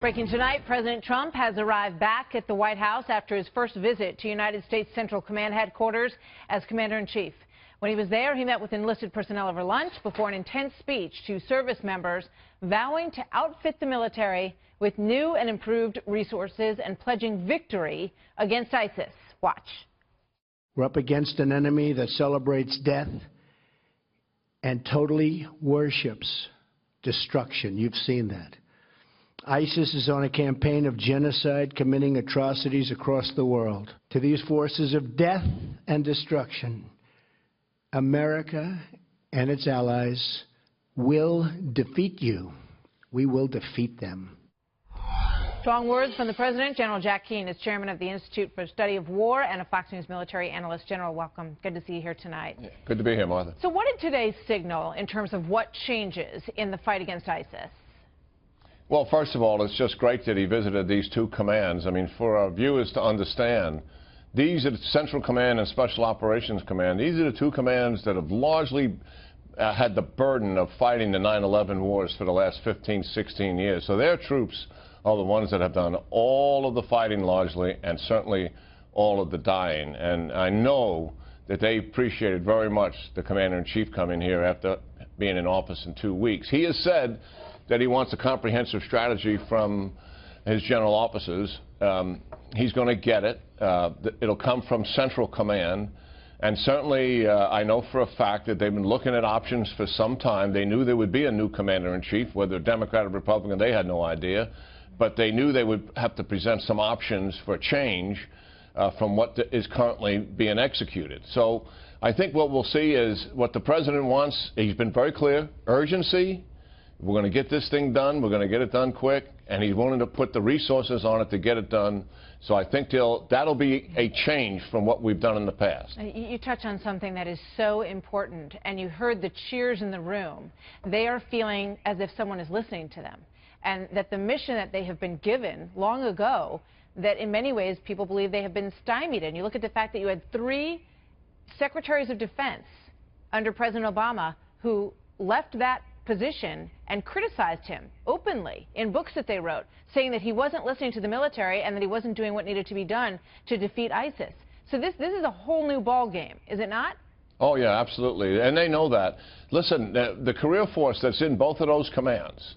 Breaking tonight, President Trump has arrived back at the White House after his first visit to United States Central Command headquarters as Commander-in-Chief. When he was there, he met with enlisted personnel over lunch before an intense speech to service members, vowing to outfit the military with new and improved resources and pledging victory against ISIS. Watch. We're up against an enemy that celebrates death and totally worships destruction. You've seen that. ISIS is on a campaign of genocide, committing atrocities across the world. To these forces of death and destruction, America and its allies will defeat you. We will defeat them. Strong words from the president. General Jack Keane is chairman of the Institute for Study of War and a Fox News military analyst. General, welcome. Good to see you here tonight. Yeah, good to be here, Martha. So what did today signal in terms of what changes in the fight against ISIS? Well, first of all, it's just great that he visited these two commands. I mean, for our viewers to understand, these are the Central Command and Special Operations Command. These are the two commands that have largely had the burden of fighting the 9/11 wars for the last 15, 16 years. So their troops are the ones that have done all of the fighting largely, and certainly all of the dying. And I know that they appreciated very much the Commander-in-Chief coming here after being in office in 2 weeks. He has said that he wants a comprehensive strategy from his general officers. He's going to get it. It'll come from Central Command. And certainly, I know for a fact that they've been looking at options for some time. They knew there would be a new Commander-in-Chief, whether Democrat or Republican, they had no idea. But they knew they would have to present some options for change from what is currently being executed. So I think what we'll see is what the president wants. He's been very clear. Urgency. We're going to get this thing done. We're going to get it done quick. And he's willing to put the resources on it to get it done. So I think that'll be a change from what we've done in the past. You touch on something that is so important, and you heard the cheers in the room. They are feeling as if someone is listening to them, and that the mission that they have been given long ago, that in many ways people believe they have been stymied. And you look at the fact that you had 3 secretaries of defense under President Obama who left that position and criticized him openly in books that they wrote, saying that he wasn't listening to the military and that he wasn't doing what needed to be done to defeat ISIS. So this is a whole new ball game, is it not? Oh, yeah, absolutely. And they know that. Listen, the career force that's in both of those commands,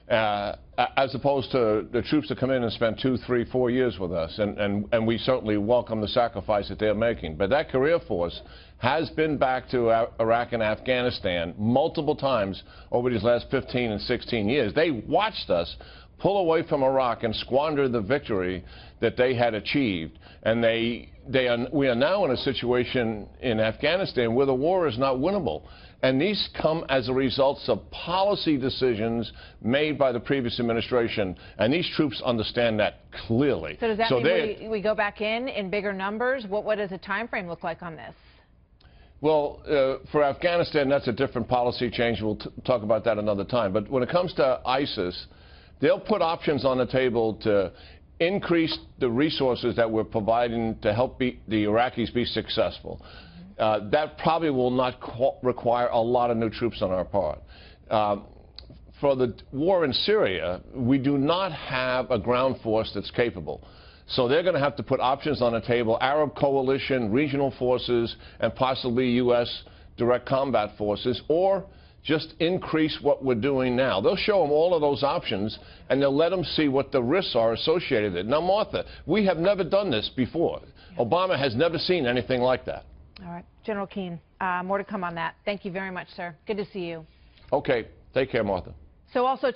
as opposed to the troops that come in and spend 2, 3, 4 years with us, and we certainly welcome the sacrifice that they're making. But that career force has been back to Iraq and Afghanistan multiple times over these last 15 and 16 years. They watched us pull away from Iraq and squander the victory that they had achieved. And we are now in a situation in Afghanistan where the war is not winnable. And these come as a result of policy decisions made by the previous administration. And these troops understand that clearly. So does that mean we go back in bigger numbers? What does a time frame look like on this? Well, for Afghanistan, that's a different policy change. We'll talk about that another time. But when it comes to ISIS, they'll put options on the table to increase the resources that we're providing to help the Iraqis be successful. That probably will not require a lot of new troops on our part. For the war in Syria, we do not have a ground force that's capable. So they're going to have to put options on the table, Arab coalition, regional forces, and possibly U.S. direct combat forces, or just increase what we're doing now. They'll show them all of those options, and they'll let them see what the risks are associated with it. Now, Martha, we have never done this before. Obama has never seen anything like that. All right. General Keane, more to come on that. Thank you very much, sir. Good to see you. Okay. Take care, Martha. So also